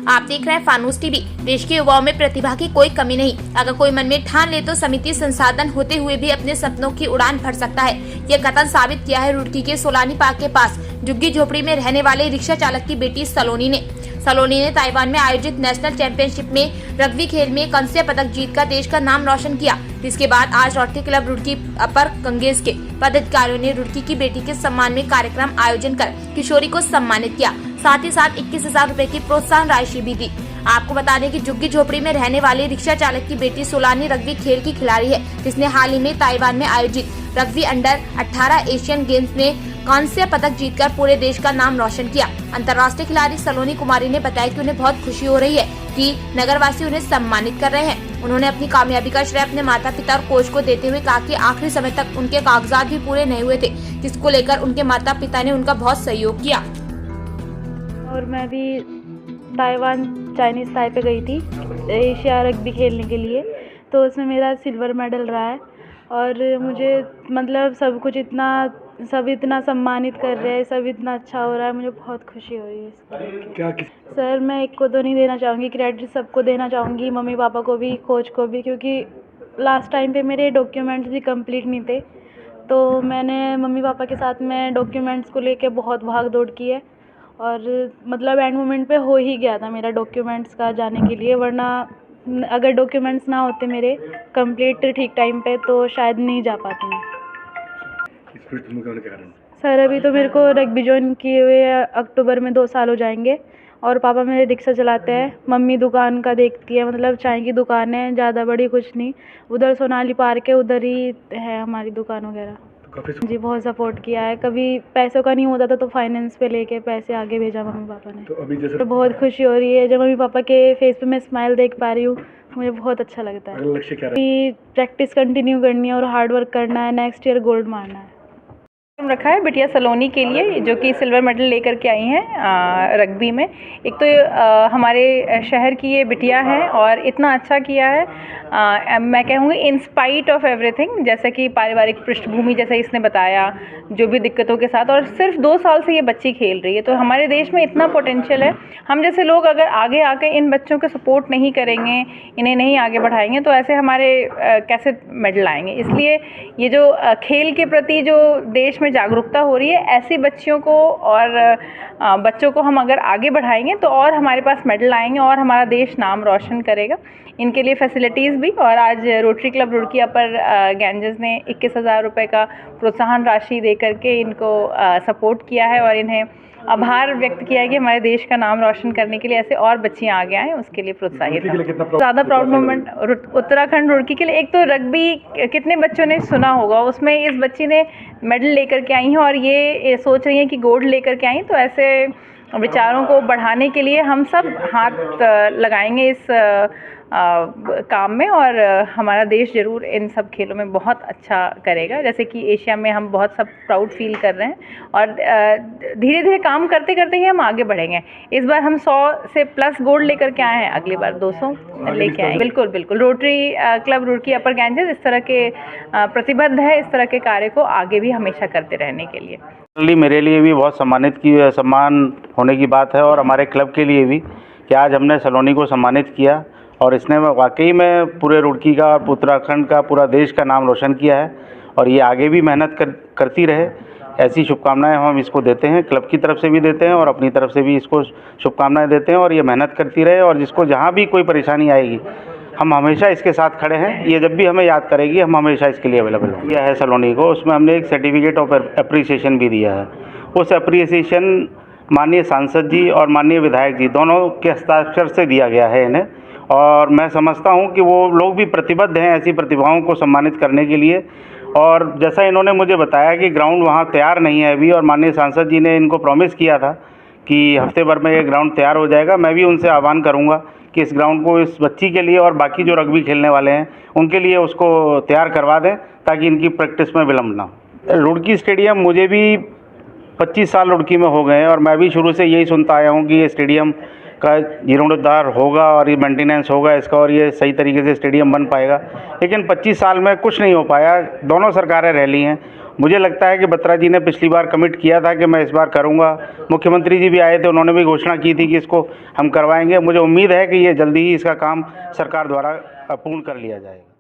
आप देख रहे हैं फानूस टीवी। देश के युवाओं में प्रतिभा की कोई कमी नहीं। अगर कोई मन में ठान ले तो समिति संसाधन होते हुए भी अपने सपनों की उड़ान भर सकता है। ये कथन साबित किया है रुड़की के सोलानी पार्क के पास झुग्गी झोपड़ी में रहने वाले रिक्शा चालक की बेटी सलोनी ने ताइवान में आयोजित नेशनल चैंपियनशिप में रग्बी खेल में कांस्य पदक जीतकर देश का नाम रोशन किया। जिसके बाद आज रोटरी क्लब रुड़की अपर कांग्रेस के पदाधिकारियों ने रुड़की की बेटी के सम्मान में कार्यक्रम आयोजन कर किशोरी को सम्मानित किया। साथ ही साथ 21,000 रुपए की प्रोत्साहन राशि भी दी। आपको बता दें कि झुग्गी झोपड़ी में रहने वाली रिक्शा चालक की बेटी सोलानी रग्बी खेल की खिलाड़ी है, जिसने हाल ही में ताइवान में आयोजित रग्बी अंडर 18 एशियन गेम्स में कांस्य पदक जीतकर पूरे देश का नाम रोशन किया। अंतर्राष्ट्रीय खिलाड़ी सलोनी कुमारी ने बताया कि उन्हें बहुत खुशी हो रही है कि नगरवासी उन्हें सम्मानित कर रहे हैं। उन्होंने अपनी कामयाबी का श्रेय अपने माता पिता और कोच को देते हुए कहा कि आखिरी समय तक उनके कागजात भी पूरे नहीं हुए थे, जिसको लेकर उनके माता पिता ने उनका बहुत सहयोग किया। और मैं भी ताइवान चाइनीज़ ताइपे गई थी एशिया रग्बी खेलने के लिए, तो उसमें मेरा सिल्वर मेडल रहा है। और मुझे मतलब सब इतना सम्मानित कर रहे हैं, सब इतना अच्छा हो रहा है, मुझे बहुत खुशी हो रही है। क्या सर, मैं एक को तो नहीं देना चाहूँगी, क्रेडिट सबको देना चाहूँगी, मम्मी पापा को भी, कोच को भी, क्योंकि लास्ट टाइम पे मेरे डॉक्यूमेंट्स भी कंप्लीट नहीं थे। तो मैंने मम्मी पापा के साथ में डॉक्यूमेंट्स को लेके बहुत भाग दौड़ की है और मतलब एंड मोमेंट पे हो ही गया था मेरा डॉक्यूमेंट्स का जाने के लिए, वरना अगर डॉक्यूमेंट्स ना होते मेरे कंप्लीट ठीक टाइम पे तो शायद नहीं जा पाती मैं। सर, अभी तो मेरे को रग्बी ज्वाइन किए हुए अक्टूबर में 2 साल हो जाएंगे और पापा मेरे रिक्शा चलाते हैं, मम्मी दुकान का देखती है, मतलब चाय की दुकान है, ज़्यादा बड़ी कुछ नहीं, उधर सोनाली पार्क है, उधर ही है हमारी दुकान वगैरह। जी, बहुत सपोर्ट किया है। कभी पैसों का नहीं होता था तो फाइनेंस पे लेके पैसे आगे भेजा मम्मी पापा ने। तो अभी जैसे तो बहुत खुशी हो रही है जब मम्मी पापा के फेस पे मैं स्माइल देख पा रही हूँ, मुझे बहुत अच्छा लगता है। लक्ष्य क्या है? प्रैक्टिस कंटिन्यू करनी है और हार्ड वर्क करना है, नेक्स्ट ईयर गोल्ड मारना है। रखा है बिटिया सलोनी के लिए, जो कि सिल्वर मेडल लेकर के आई हैं रग्बी में। एक तो हमारे शहर की ये बिटिया है और इतना अच्छा किया है, मैं कहूँगी इन स्पाइट ऑफ एवरीथिंग, जैसे कि पारिवारिक पृष्ठभूमि जैसे इसने बताया, जो भी दिक्कतों के साथ, और सिर्फ 2 साल से ये बच्ची खेल रही है। तो हमारे देश में इतना पोटेंशियल है, हम जैसे लोग अगर आगे आके इन बच्चों को सपोर्ट नहीं करेंगे, इन्हें नहीं आगे बढ़ाएंगे, तो ऐसे हमारे कैसे मेडल आएंगे। इसलिए ये जो खेल के प्रति जो देश में जागरूकता हो रही है, ऐसी बच्चियों को और बच्चों को हम अगर आगे बढ़ाएंगे तो और हमारे पास मेडल आएंगे और हमारा देश नाम रोशन करेगा। इनके लिए फैसिलिटीज़ भी, और आज रोटरी क्लब रुड़की अपर गैंजेस ने 21,000 रुपये का प्रोत्साहन राशि दे करके इनको सपोर्ट किया है और इन्हें आभार व्यक्त किया है कि हमारे देश का नाम रोशन करने के लिए ऐसे और बच्चियाँ आगे आएँ, उसके लिए प्रोत्साहित है। ज़्यादा प्राउड मोमेंट उत्तराखंड रुड़की के लिए, एक तो रग्बी कितने बच्चों ने सुना होगा, उसमें इस बच्ची ने मेडल लेकर के आई हैं और ये सोच रही हैं कि गोल्ड लेकर के आई। तो ऐसे विचारों को बढ़ाने के लिए हम सब हाथ लगाएंगे इस काम में और हमारा देश ज़रूर इन सब खेलों में बहुत अच्छा करेगा। जैसे कि एशिया में हम बहुत सब प्राउड फील कर रहे हैं और धीरे धीरे काम करते करते ही हम आगे बढ़ेंगे। इस बार हम 100 से प्लस गोल्ड लेकर के आए हैं, अगली बार 200 लेके आएंगे। बिल्कुल बिल्कुल, रोटरी क्लब रुड़की अपर गैंजेस इस तरह के प्रतिबद्ध है, इस तरह के कार्य को आगे भी हमेशा करते रहने के लिए। मेरे लिए भी बहुत सम्मान होने की बात है और हमारे क्लब के लिए भी कि आज हमने सलोनी को सम्मानित किया और इसने वाकई में पूरे रुड़की का, उत्तराखंड का, पूरा देश का नाम रोशन किया है और ये आगे भी मेहनत करती रहे, ऐसी शुभकामनाएं हम इसको देते हैं, क्लब की तरफ से भी देते हैं और अपनी तरफ से भी इसको शुभकामनाएं देते हैं और ये मेहनत करती रहे और जिसको जहाँ भी कोई परेशानी आएगी हम हमेशा इसके साथ खड़े हैं। ये जब भी हमें याद करेगी हम हमेशा इसके लिए अवेलेबल हैं। दिया है सलोनी को, उसमें हमने एक सर्टिफिकेट ऑफ अप्रिसिएशन भी दिया है। उस अप्रिसिएशन माननीय सांसद जी और माननीय विधायक जी दोनों के हस्ताक्षर से दिया गया है इन्हें, और मैं समझता हूं कि वो लोग भी प्रतिबद्ध हैं ऐसी प्रतिभाओं को सम्मानित करने के लिए। और जैसा इन्होंने मुझे बताया कि ग्राउंड वहां तैयार नहीं है अभी, और माननीय सांसद जी ने इनको प्रॉमिस किया था कि हफ्ते भर में ये ग्राउंड तैयार हो जाएगा। मैं भी उनसे आह्वान करूंगा कि इस ग्राउंड को इस बच्ची के लिए और बाकी जो रग्बी खेलने वाले हैं उनके लिए उसको तैयार करवा दें ताकि इनकी प्रैक्टिस में विलम्ब ना हो। रुड़की स्टेडियम, मुझे भी 25 साल रुड़की में हो गए हैं और मैं भी शुरू से यही सुनता आया हूँ कि ये स्टेडियम का जीर्णोद्धार होगा और ये मेंटेनेंस होगा इसका और ये सही तरीके से स्टेडियम बन पाएगा, लेकिन 25 साल में कुछ नहीं हो पाया। दोनों सरकारें रह ली हैं मुझे लगता है कि बत्रा जी ने पिछली बार कमिट किया था कि मैं इस बार करूंगा। मुख्यमंत्री जी भी आए थे, उन्होंने भी घोषणा की थी कि इसको हम करवाएंगे। मुझे उम्मीद है कि ये जल्दी ही इसका काम सरकार द्वारा पूर्ण कर लिया जाएगा।